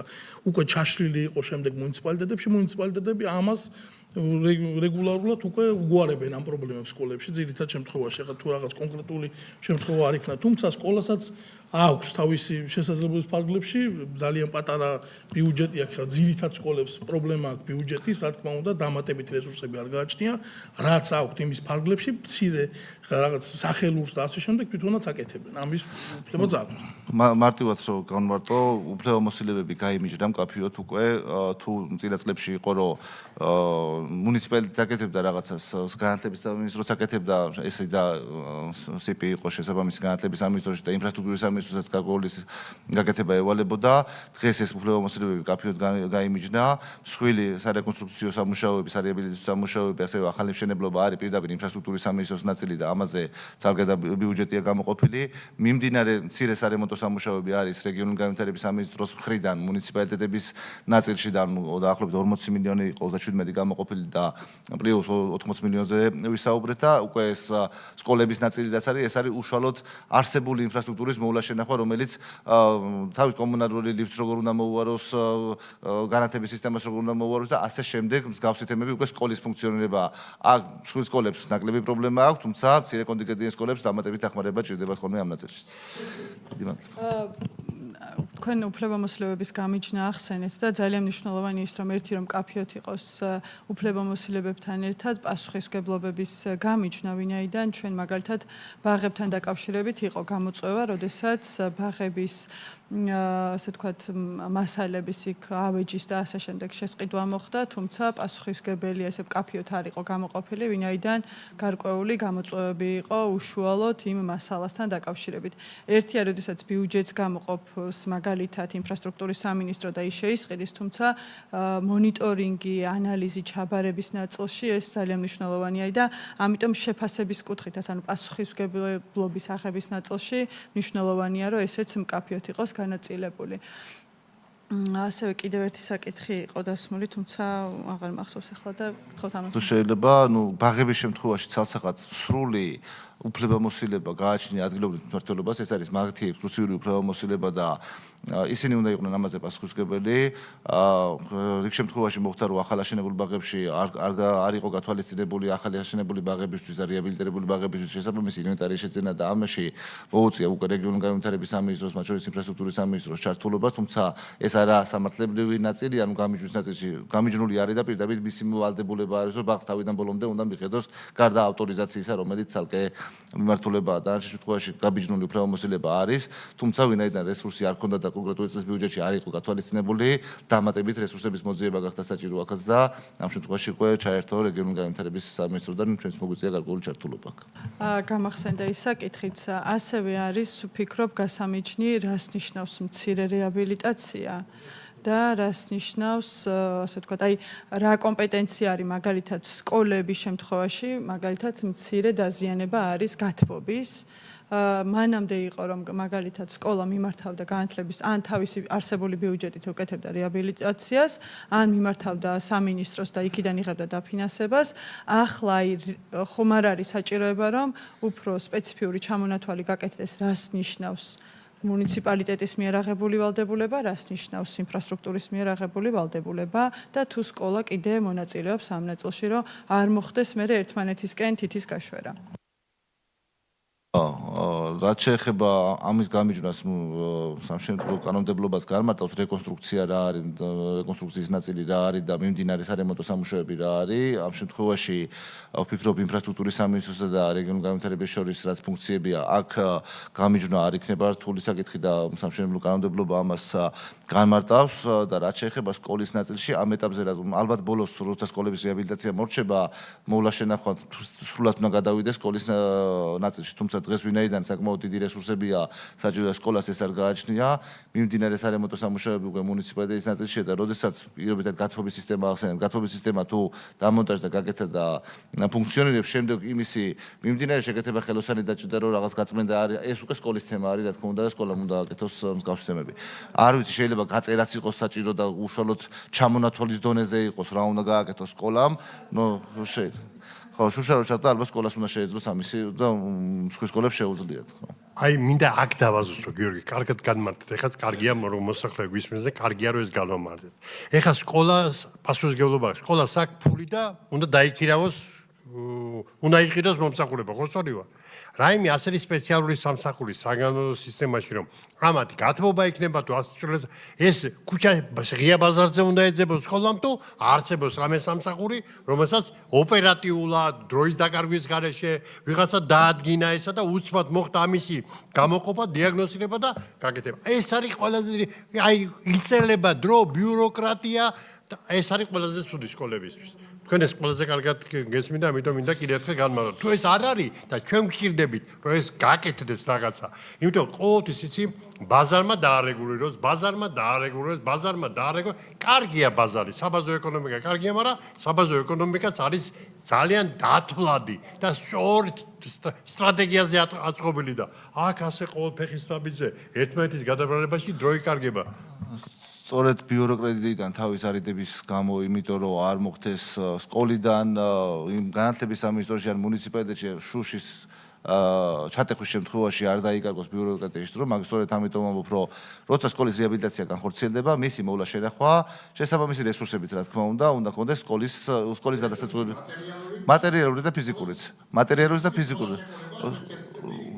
უკვე ჩაშლილი იყო შემდეგ მუნიციპალიტეტები ამას რეგულარულად უკვე უგვარებენ ამ პრობლემებს სკოლებში ძირითად შემთხვევაში ახლა თუ რაღაც კონკრეტული შემთხვევა არ იქნა თუმცა სკოლასაც აქვს თავისი შესაძლებლობის ფარგლებში ძალიან პატარა ბიუჯეტი აქვს ხა ძირითად სკოლებს პრობლემა აქვს ბიუჯეტის რა თქმა უნდა დამატებით რესურსები არ გააჩნია რაც აქვს იმის ფარგლებში მცირე რაღაც სახელურს და ასე შემდეგ თვითონაც აკეთებენ ამის უფლება აქვს მარტივად რო განვარტო უფლებამოსილებები გაიმიჯნა მკაფიოდ უკვე თუ წინა წლებში იყო რომ მუნიციპალიტეტი აკეთებდა რაღაცას განათლების სამინისტროც აკეთებდა ესე და CP იყო შესაბამისი განათლების სამინისტროში და ინფრასტრუქტურის სამინისტროსაც გარკვეული გაკეთება ევალებოდა დღეს ეს უფლებამოსილებები მკაფიოდ გაიმიჯნა მსხვილი სარეკონსტრუქციო სამუშაოები სარეაბილიტაციო სამუშაოები ასევე ახალი მშენებლობა არის პირდაპირ ინფრასტრუქტურის სამინისტროს ნაწილი და ამაზე ძალგედა ბიუჯეტია გამოყოფილი მიმდინარე მცირე სარემონტო სამუშაოები არის რეგიონული განვითარების სამინისტროს მხრიდან მუნიციპალიტეტების ნაწილში და დაახლოებით 40 მილიონი 37 გამოყოფილი და პლუს 80 მილიონზე ვისაუბრეთ და უკვე ეს სკოლების ნაწილიც არის ეს არის უშუალოდ არსებული ინფრასტრუქტურის მოვლა შენახვა რომელიც თავის კომუნალური ლიფტს როგორ უნდა მოუვაროს განათლების სისტემას როგორ უნდა მოუვაროს და ასე შემდეგ მსგავსი თემები უკვე სკოლის ფუნქციონირება აქ სკოლის სკოლებს ნაკლები პრობლემა აქვს თუმცა მცირე კონტინგენტის სკოლებს დამატებით დახმარება ჭირდება ხოლმე ამ ნაწილშიც დიდი მადლობა თქვენ უფლებამოსილებების გამიჯნა ახსენეთ და ძალიან მნიშვნელოვანია ის რომ ერთი რომ მკაფიოდ იყოს უფლებამოსილებებთან ერთად პასუხისმგებლობების გამიჯნა ვინაიდან ჩვენ მაგალითად ბაღებთან დაკავშირებით იყო გამოწვევა როდესაც ბაღების ასე ვთქვათ მასალების იქ ავეჯის და ასე შემდეგ შესყიდვა მოხდა თუმცა პასუხისმგებელი ესე მკაფიოდ არ იყო გამოყოფილი ვინაიდან გარკვეული გამოწვევები იყო უშუალოდ იმ მასალასთან დაკავშირებით ერთია როდესაც ბიუჯეტს გამოყოფს მაგალითად ინფრასტრუქტურის სამინისტრო და ის შეისყიდის თუმცა მონიტორინგი ანალიზი ჩაბარების ნაწილში ეს ძალიან მნიშვნელოვანია და ამიტომ შეფასების კუთხითაც ანუ პასუხისმგებლობის აღების ნაწილში მნიშვნელოვანია რომ ესეც მკაფიოდ იყოს განაწილებული. ასევე კიდევ ერთი საკითხი იყო დასმული, თუმცა აღარ მახსოვს ახლა და გთხოვთ ამას. თუ შეიძლება, ბაღების შემთხვევაში ცალსახად სრული უფლებამოსილება გააჩნია ადგილობრივ მმართველობას, ეს არის მათი ექსკლუზიური უფლებამოსილება და ისინი უნდა იყვნენ ამაზე პასუხისმგებელი. რიგ შემთხვევაში მოხდა რომ ახალ აშენებულ ბაღებში არ იყო გათვალისწინებული ახალი აშენებული ბაღებისთვის და რეაბილიტირებული ბაღებისთვის შესაბამისი ინვენტარი შეძენა და ამაში მოუწია უკვე რეგიონული განვითარების სამინისტროს, მათ შორის ინფრასტრუქტურის სამინისტროს ჩართულობა, თუმცა ეს არა სამართლებრივი ნაწილი, ანუ გამიჯვნის ნაწილში გამიჯნული არის და პირდაპირ მისი ვალდებულება არის, რომ ბაღს თავიდან ბოლომდე უნდა მიხედოს გარდა ავტორიზაციისა, რომელიც ცალკე მიმართულებაა და ამ შემთხვევაში გამიჯნული უფლებამოსილება არის, თუმცა ვინაიდან რესურსი არ ქონდა და კონკრეტული წლის ბიუჯეტში არ იყო გათვალისწინებული, დამატებით რესურსების მოძიება გახდა საჭირო აქაც და ამ შემთხვევაში უკვე ჩაერთო რეგიონული განვითარების სამინისტროდან ჩვენს მოგვიწია გარკვეული ჩართულობა. გამახსენდა ის საკითხიც, ასევე არის ვფიქრობ გასამიჯნი, რას ნიშნავს მცირე რეაბილიტაცია და რას ნიშნავს, ასე ვთქვათ, აი რა კომპეტენცია არის მაგალითად სკოლების შემთხვევაში, მაგალითად მცირე დაზიანება არის გათბობის მანამდე იყო რომ მაგალითად სკოლა მიმართავდა განათლების ან თავისი არსებული ბიუჯეტით უკეთებდა რეაბილიტაციას ან მიმართავდა სამინისტროს და იქიდან იღებდა დაფინანსებას ახლა ხომ არ არის საჭიროება რომ უფრო სპეციფიური ჩამონათვალი გაკეთდეს რას ნიშნავს მუნიციპალიტეტის მიერ აღებული ვალდებულება რას ნიშნავს ინფრასტრუქტურის მიერ აღებული ვალდებულება და თუ სკოლა კიდე მონაწილეობს ამ ნაწილში რომ არ მოხდეს მერე ერთმანეთისკენ თითის გაშვერა რაც შეეხება ამის გამიჯვნას, სამშენებლო კანონმდებლობას გამართავს რეკონსტრუქცია რა არის, რეკონსტრუქციის ნაწილი რა არის და მიმდინარე სარემონტო სამუშაოები რა არის. ამ შემთხვევაში ვფიქრობ ინფრასტრუქტურის სამინისტროსა და რეგიონულ განვითარების შორის რაც ფუნქციებია, აქ გამიჯვნა არ იქნება რთული საკითხი და სამშენებლო კანონმდებლობა ამას განმარტავს და რაც შეეხება სკოლის ნაწილში, ამ ეტაპზე ალბათ ბოლოს როცა სკოლების რეაბილიტაცია მორჩება, მოვლა შენახვა სრულად უნდა გადავიდეს სკოლის ნაწილში, თუმცა დღეს ვინაიდან საკმაოდ დიდი რესურსებია საჭირო სკოლას ეს არ გააჩნია მიმდინარე სარემონტო სამუშაოები უკვე მუნიციპალიტეტის ნაწილშია და როდესაც პირობითად გათბობის სისტემა ახსენეთ გათბობის სისტემა თუ დამონტაჟდა გაკეთდა და ფუნქციონირებს შემდეგ იმისი მიმდინარე შეკეთება ხელოსანი დაჭირდა რომ რაღაც გაწმენდა არის ეს უკვე სკოლის თემა არის რა თქმა უნდა და სკოლამ უნდა აკეთოს მსგავსი თემები არ ვიცი შეიძლება გაწერაც იყოს საჭირო და უშუალოდ ჩამონათვალის დონეზე იყოს რა უნდა გააკეთოს სკოლამ ნუ შეიძლება ხო, შუშარო ჩატა ალბათ სკოლას უნდა შეეძლოს ამისი და სხვა სკოლებს შეუძლიათ, ხო. აი მინდა აქ დავაზუსტო გიორგი, კარგად განმარტეთ. ეხლა კარგია რომ მოსახლეობა გვისმენს და კარგია რომ ეს განვამარტეთ. ეხლა სკოლას პასუხისმგებლობა, სკოლას აქვს ფული და უნდა დაიქირავოს, უნდა იყიდოს მომსახურება, ხო სწორი ვარ? რაიმე ასეთი სპეციალური სამსახური საგანმანათლებლო სისტემაში რომ ამათი გათბობა იქნება თუ ასწავლეს ეს ქუჩა ღია ბაზარზე უნდა ეძებოს სკოლამ თუ არსებობს რამე სამსახური რომელსაც ოპერატიულად დროის დაკარგვის გარეშე ვიღაცა დაადგინა ესა და უცბად მოხდა ამისი გამოყოფა დიაგნოსტირება და გაკეთება ეს არის ყველაზე აი იწელება დრო ბიუროკრატია და ეს არის ყველაზე ცუდი სკოლებისთვის თქვენ ეს ყველაზე კარგად გესმით და ამიტომ მინდა კიდევ ერთხელ განმარტო. თუ ეს არ არის და ჩვენ გვჭირდებით, რომ ეს გაკეთდეს რაღაცა. იმიტომ ყოველთვის იცი ბაზარმა დაარეგულიროს, ბაზარმა დაარეგულიროს. კარგია ბაზარი, საბაზრო ეკონომიკა კარგია, მაგრამ საბაზრო ეკონომიკაც არის ძალიან დათვლადი და სწორ სტრატეგიაზე აწყობილი და აქ ასე ყოველ ფეხის საბიძე ერთმანეთის გადაბრალებაში დრო იკარგება. სწორედ ბიუროკრატიიდან თავის არიდების გამო, იმიტომ რომ არ მოხდეს სკოლიდან, იმ განათლების სამინისტროში ან მუნიციპალიტეტში შუშის ჩატეხვის შემთხვევაში არ დაიკარგოს ბიუროკრატიაში დრო, მაგრამ სწორედ ამიტომ ვამბობ, რომ როცა სკოლის რეაბილიტაცია განხორციელდება, მისი მოვლა შენახვა, შესაბამისი რესურსებით, რა თქმა უნდა კონდეს სკოლის გადასაწყვეტი მატერიალური და ფიზიკური.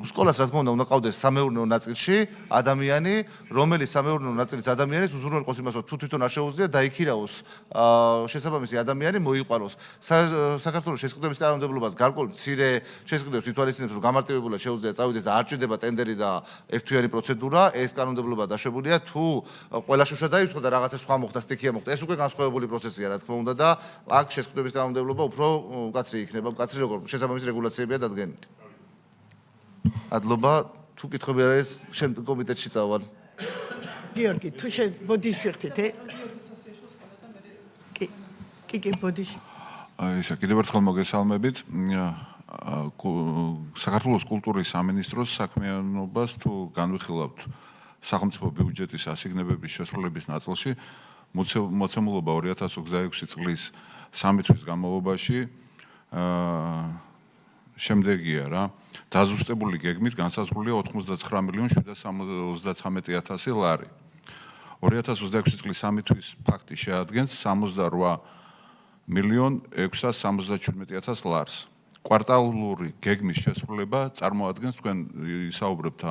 სკოლას რა თქმა უნდა ყავდეს სამეურნეო ნაწილში ადამიანი, რომელიც სამეურნეო ნაწილის ადამიანის უზრუნველყოფს იყოს იმას, რომ თუ თვითონ არ შეუძლია დაიქირავოს შესაბამისი ადამიანი მოიყვანოს. საქართველოს შესყიდვების კანონმდებლობას გარკვეულ მცირე შესყიდვებს ითვალისწინებს, რომ გამარტივებულად შეუძლია წავიდეს და არ ჭირდება ტენდერი და ერთთვიანი პროცედურა, ეს კანონმდებლობა დაშვებულია, თუ ყველა შუშა დაიწყო და რაღაცა სხვა მოხდა, სტიქია მოხდა, ეს უკვე განსხვავებული პროცესია, რა თქმა უნდა და აქ შესყიდვების კანონმდებლობა უფრო მკაცრი იქნება, მკაცრი როგორ შესაბამისი რეგულაციებია დადგენილი. ადლობა თუ კითხები არის შემდეგ კომიტეტში წავალ. გიორგი, თუ ბოდიში ხდით, კი ბოდიში. ისა კიდევ ერთხელ მოგესალმებით. საქართველოს კულტურის სამინისტროს საქმიანობას თუ განვიხილავთ სახელმწიფო ბიუჯეტის ასიგნებების შესრულების ნაწილში მოცემულობა 2026 წლის 3 თვის განმავლობაში შემდეგია რა დაზუსტებული გეგმით განსაზღვრულია 89,773,000 ლარი. 2026 წლის 3 თვის ფაქტი შეადგენს 68,677,000 ლარს. კვარტალური გეგმის შესრულება წარმოადგენს თქვენ ისაუბრეთ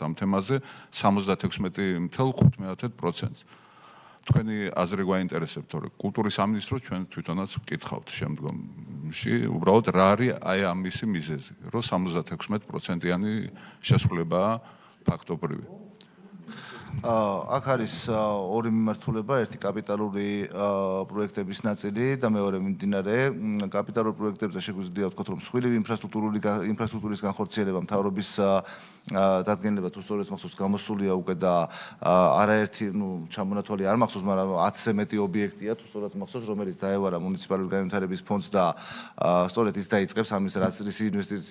ამ თემაზე 76.5%. თქვენი აზრი გვაინტერესებთ, თორე კულტურის სამინისტროს ჩვენ თვითონაც ვკითხავთ შემდგომში, უბრალოდ რა არის აი ამისი მიზეზი, რომ 76%-იანი შესრულებაა ფაქტობრივი. აქ არის ორი მიმართულება, ერთი კაპიტალური პროექტების ნაწილი და მეორე მიმდინარე კაპიტალურ პროექტებზე შეგვიძლია ვთქვათ, რომ მსხვილი ინფრასტრუქტურის განხორციელება მთავრობის დადგენილება თუ სწორედ მახსოვს გამოსულია უკვე და არაერთი ჩამონათვალი არ მახსოვს, მაგრამ 10-ზე მეტი ობიექტია თუ სწორედ მახსოვს, რომელიც დაევარა მუნიციპალური განვითარების ფონდს და სწორედ ის დაიწყებს ამის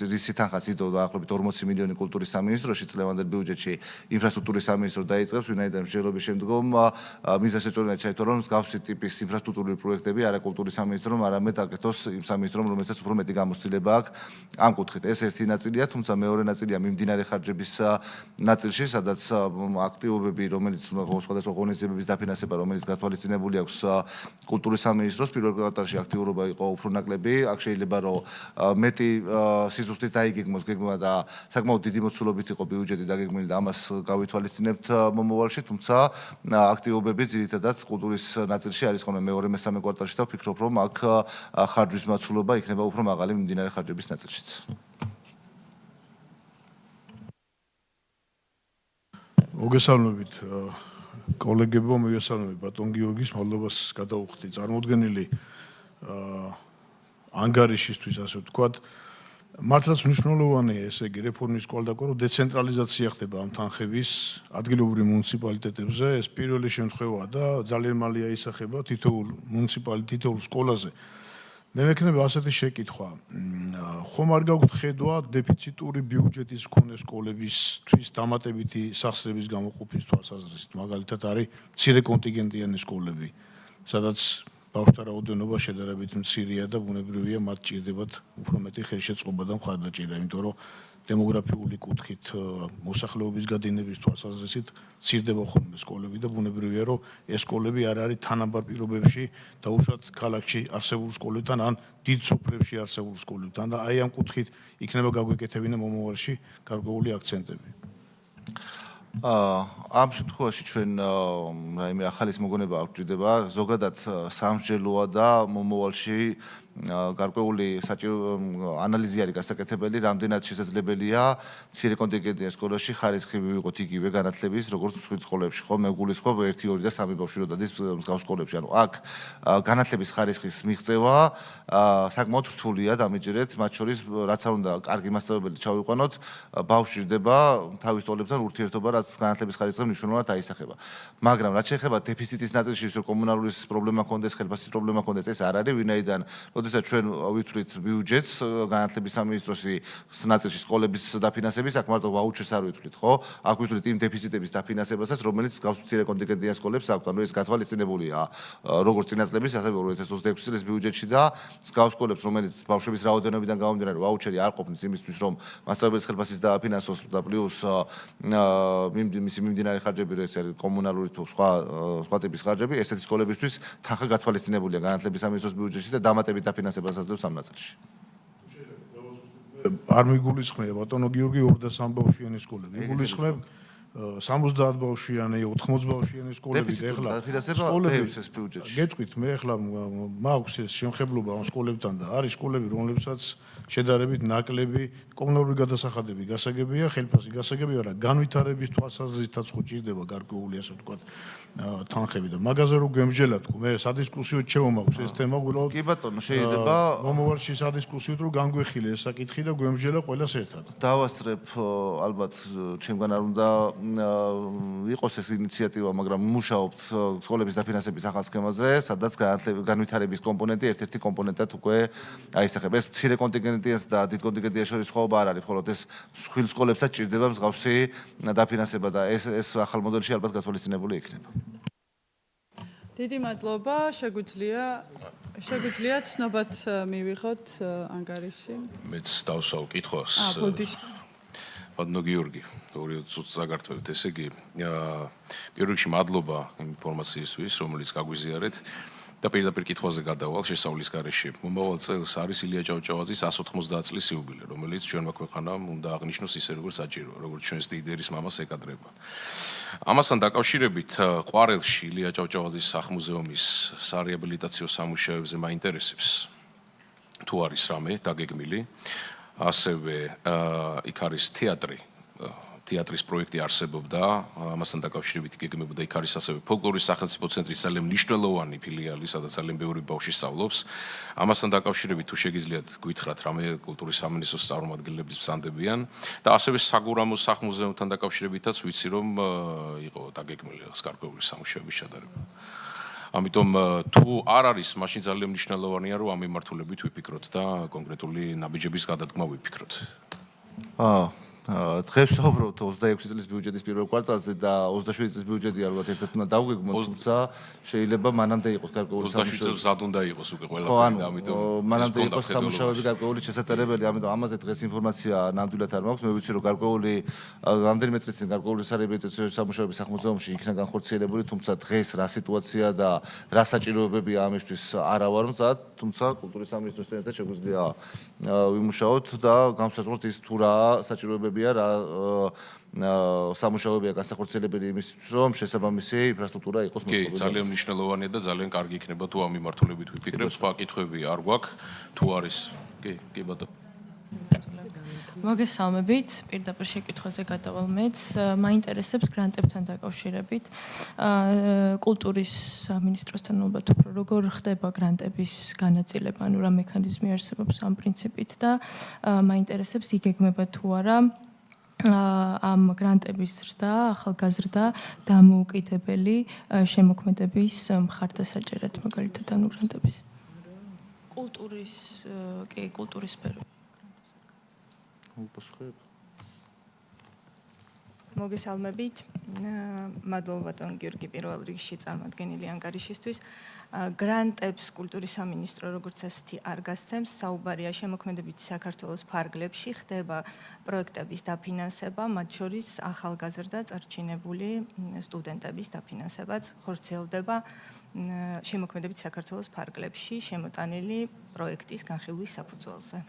რისი თანხაც იდო დაახლოებით 40 მილიონი კულტურის სამინისტროში წლევანდელ ბიუჯეტში ინფრასტრუქტურის სამინისტრო დაიწყებს, ვინაიდან მსჯელობის შემდგომ მიზანშეწონილად ჩაითვალა, რომ მსგავსი ტიპის ინფრასტრუქტურული პროექტები არა კულტურის სამინისტრომ, არამედ აკეთოს იმ სამინისტრომ, რომელსაც უფრო მეტი გამოცდილება აქვს ამ კუთხით. ეს ერთი ნაწილია, თუმცა მეორე ნაწილია მიმდინარე ხარჯების ნაწილში, სადაც აქტივობები, რომელიც სხვადასხვა ღონისძიებების დაფინანსება, რომელიც გათვალისწინებული აქვს კულტურის სამინისტროს, პირველ კვარტალში აქტიურობა იყო უფრო ნაკლები. აქ შეიძლება რომ მეტი სიზუსტით დაიგეგმოს გეგმა და საკმაოდ დიდი მოცულობით იყო ბიუჯეტი დაგეგმილი და ამას გავითვალისწინებთ მომავალში, თუმცა აქტივობები ძირითადად კულტურის ნაწილში არის ხოლმე მეორე მესამე კვარტალში და ვფიქრობ, რომ აქ ხარჯვის მოცულობა იქნება უფრო მაღალი მიმდინარე ხარჯების ნაწილშიც. მოგესალმებით კოლეგებო, მოგესალმებით ბატონ გიორგის მადლობას გადავუხდი წარმოუდგენელი ანგარიშისთვის, ასე ვთქვათ. მართლაც მნიშვნელოვანია ესე იგი რეფორმის კვალდაკო, რომ დეცენტრალიზაცია ხდება ამ თანხების ადგილობრივ მუნიციპალიტეტებზე. ეს პირველი შემთხვევაა და ძალიან მალე აისახება თითოეულ მუნიციპალიტეტ, თითოეულ სკოლაზე. მე მექნება ასეთი შეკითხვა. ხომ არ გაგვთ ხედვა დეფიციტური ბიუჯეტის მქონე სკოლებისთვის დამატებითი სახსრების გამოყოფის თვალსაზრისით, მაგალითად არის მცირე კონტინგენტიანი სკოლები, სადაც ბავშვთა რაოდენობა შედარებით მცირეა და ბუნებრივია მათ ჭირდებათ უფრო მეტი ხელშეწყობა და მხარდაჭერა, იმიტომ რომ დემოგრაფიული კუთხით მოსახლეობის გადინების თვალსაზრისით მცირდება ხოლმე სკოლები და ბუნებრივია რომ ეს სკოლები არ არის თანაბარ პირობებში დაუშვათ ქალაქში არსებულ სკოლებთან ან დიდ სოფლებში არსებულ სკოლებთან და აი ამ კუთხით იქნება გაგვეკეთებინა მომავალში გარკვეული აქცენტები. ამ შემთხვევაში ჩვენ რაიმე ახალის მოგონება არ გვჭირდება, ზოგადად სამსჯელოა და მომავალში გარკვეული საჭირო ანალიზი არის გასაკეთებელი, რამდენად შესაძლებელია მცირე კონტინგენტიან სკოლაში ხარისხი მივიღოთ იგივე განათლების, როგორც სხვა სკოლებში, ხო? მე ვგულისხმობ 1, 2 და 3 ბავშვი რო დადის მსგავს სკოლებში. ანუ აქ განათლების ხარისხის მიღწევა საკმაოდ რთულია დამეჯერეთ, მათ შორის რაც არ უნდა კარგი მასწავლებელი ჩავიყვანოთ, ბავშვი ჟდება თავის სკოლებთან ურთიერთობა, რაც განათლების ხარისხზე მნიშვნელოვნად აისახება. მაგრამ რაც შეეხება დეფიციტის ნაწილში, ის კომუნალური პრობლემა ქონდეს, ხელფასის პრობლემა ქონდეს, ეს არ არის, ვინაიდან როდესაც ჩვენ ვითვლით ბიუჯეტს განათლების სამინისტროს ნაწილში სკოლების დაფინანსების, აქ მარტო ვაუჩერს არ ვითვლით, ხო? აქ ვითვლით იმ დეფიციტების დაფინანსებასაც, რომელიც გავს მცირე კონტინგენტიან სკოლებს აქვს, ანუ ეს გათვალისწინებულია როგორც წინა წლების, ასევე 2026 წლის ბიუჯეტში და გავს სკოლებს, რომელიც ბავშვების რაოდენობიდან გამომდინარე ვაუჩერი არ ყოფნის იმისთვის, რომ მასწავლებლის ხელფასის დააფინანსოს და პლუს მისი მიმდინარე ხარჯები, ეს არის კომუნალური თუ სხვა ტიპის ხარჯები, ესეთი სკოლებისთვის თანხა გათვალისწინებულია განათლების სამინისტროს ბიუჯეტში და დამატებით დაფინანსებას აძლევს ამ ნაწილში. არ მიგულისხმია ბატონო გიორგი 2 და 3 ბავშვიანი სკოლები. მიგულისხმებ 70 ბავშვიანი, 80 ბავშვიანი სკოლები და ეხლა სკოლების ეს ბიუჯეტში. გეტყვით, მე ეხლა მაქვს ეს შემხებლობა ამ სკოლებთან და არის სკოლები, რომლებსაც შედარებით ნაკლები კომუნალური გადასახადები გასაგებია, ხელფასი გასაგებია, მაგრამ განვითარების თვალსაზრისითაც ხო ჭირდება გარკვეული ასე ვთქვათ თანხები და მაგაზე რო გვემსჯელა თქო, მე სადისკუსიო ჩემო მაქვს ეს თემა უბრალოდ კი ბატონო, შეიძლება მომავალში სადისკუსიოდ რო განგვეხილე ეს საკითხი და გვემსჯელა ყველას ერთად. დავასწრებ ალბათ ჩემგან არ უნდა იყოს ეს ინიციატივა, მაგრამ მუშაობთ სკოლების დაფინანსების ახალ სქემაზე, სადაც განვითარების კომპონენტი ერთ-ერთი კომპონენტად უკვე აისახება. ეს მცირე კონტინგენტიანს და დიდ კონტინგენტიანს შორის სხვაობა არ არის, მხოლოდ ეს სხვილ სკოლებსაც ჭირდება მსგავსი დაფინანსება და ეს ახალ მოდელში ალბათ გათვალისწინებული იქნება. დიდი მადლობა, შეგვიძლია ცნობად მივიღოთ ანგარიში. მეც დავსვავ კითხვას. ბატონო გიორგი, ორი წუთს ზაგართვევთ, ესე იგი, პირველ რიგში მადლობა იმ ინფორმაციისთვის, რომელიც გაგვიზიარეთ. და პირდაპირ კითხვაზე გადავალ შესავლის გარეშე. მომავალ წელს არის ილია ჭავჭავაძის 190 წლის იუბილე, რომელიც ჩვენმა ქვეყანამ უნდა აღნიშნოს ისე როგორც საჭირო, როგორც ჩვენს ლიდერის მამას ეკადრება. ამასთან დაკავშირებით ყვარელში ილია ჭავჭავაძის სახლ-მუზეუმის სარეაბილიტაციო სამუშაოებზე მაინტერესებს თუ არის რამე დაგეგმილი. ასევე იქ არის თეატრის პროექტი არსებობდა, ამასთან დაკავშირებით გეგმებოდა იქ არის ასევე ფოლკლორის სახელმწიფო ცენტრის ძალიან მნიშვნელოვანი ფილიალი, სადაც ძალიან ბევრი ბავშვი სწავლობს. ამასთან დაკავშირებით თუ შეგიძლიათ გითხრათ რამე კულტურის სამინისტროს წარმომადგენლებს ბრძანდებიან და ასევე საგურამოს სახლ-მუზეუმთან დაკავშირებითაც ვიცი რომ იყო დაგეგმილი გარკვეული სამუშაოების ჩატარება. ამიტომ თუ არ არის, მაშინ ძალიან მნიშვნელოვანია რომ ამ მიმართულებით ვიფიქროთ და კონკრეტული ნაბიჯების გადადგმა ვიფიქროთ. დღეს ვსაუბრობთ 26 წლის ბიუჯეტის პირველ კვარტალზე და 27 წლის ბიუჯეტი ალბათ ერთად უნდა დავგეგმოთ, თუმცა შეიძლება მანამდე იყოს გარკვეული 27 წელს ზად უნდა იყოს უკვე ყველაფერი და ამიტომ მანამდე იყოს სამუშაოები გარკვეული შესაძლებელი, ამიტომ ამაზე დღეს ინფორმაცია ნამდვილად არ მაქვს. მე ვიცი რომ გარკვეული რამდენიმე წლის წინ გარკვეული სარეაბილიტაციო სამუშაოები სახლ-მუზეუმში იქნა განხორციელებული, თუმცა დღეს რა სიტუაცია და რა საჭიროებებია ამისთვის არა ვარ მზად, თუმცა კულტურის სამინისტროსთან ერთად შეგვიძლია ვიმუშაოთ და განსაზღვროთ ის თუ რა საჭიროებებია რა სამუშაოებია განსახორციელებელი იმისთვის, რომ შესაბამისი ინფრასტრუქტურა იყოს მოწყობილი. კი, ძალიან მნიშვნელოვანია და ძალიან კარგი იქნება თუ ამ მიმართულებით ვიფიქრებთ. სხვა კითხვები არ გვაქვს, თუ არის. კი ბატონო. მოგესალმებით, პირდაპირ შეკითხვაზე გადავალ მეც. მაინტერესებს გრანტებთან დაკავშირებით. კულტურის სამინისტროსთან ალბათ უფრო როგორ ხდება გრანტების განაწილება, ანუ რა მექანიზმი არსებობს ამ პრინციპით და მაინტერესებს იგეგმება თუ არა ამ გრანტების ზრდა, ახალგაზრდა დამოუკიდებელი შემოქმედების მხარდასაჭერად, მაგალითად ანუ გრანტების. კულტურის სფერო. მოგესალმებით. მადლობა ბატონ გიორგი პირველ რიგში წარმოადგენილი ანგარიშისთვის. გრანტებს კულტურის სამინისტრო როგორც ასეთი არ გასცემს. საუბარია შემოქმედებითი საქართველოს ფარგლებში ხდება პროექტების დაფინანსება, მათ შორის ახალგაზრდა წარჩინებული სტუდენტების დაფინანსებაც ხორციელდება შემოქმედებითი საქართველოს ფარგლებში შემოტანილი პროექტის განხილვის საფუძველზე.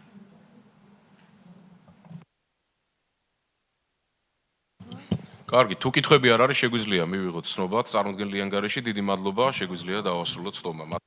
კარგი, თუ კითხვები არ არის, შეგვიძლია მივიღოთ ცნობა წარმოდგენილი ანგარიში. დიდი მადლობა, შეგვიძლია დავასრულოთ ცნობა.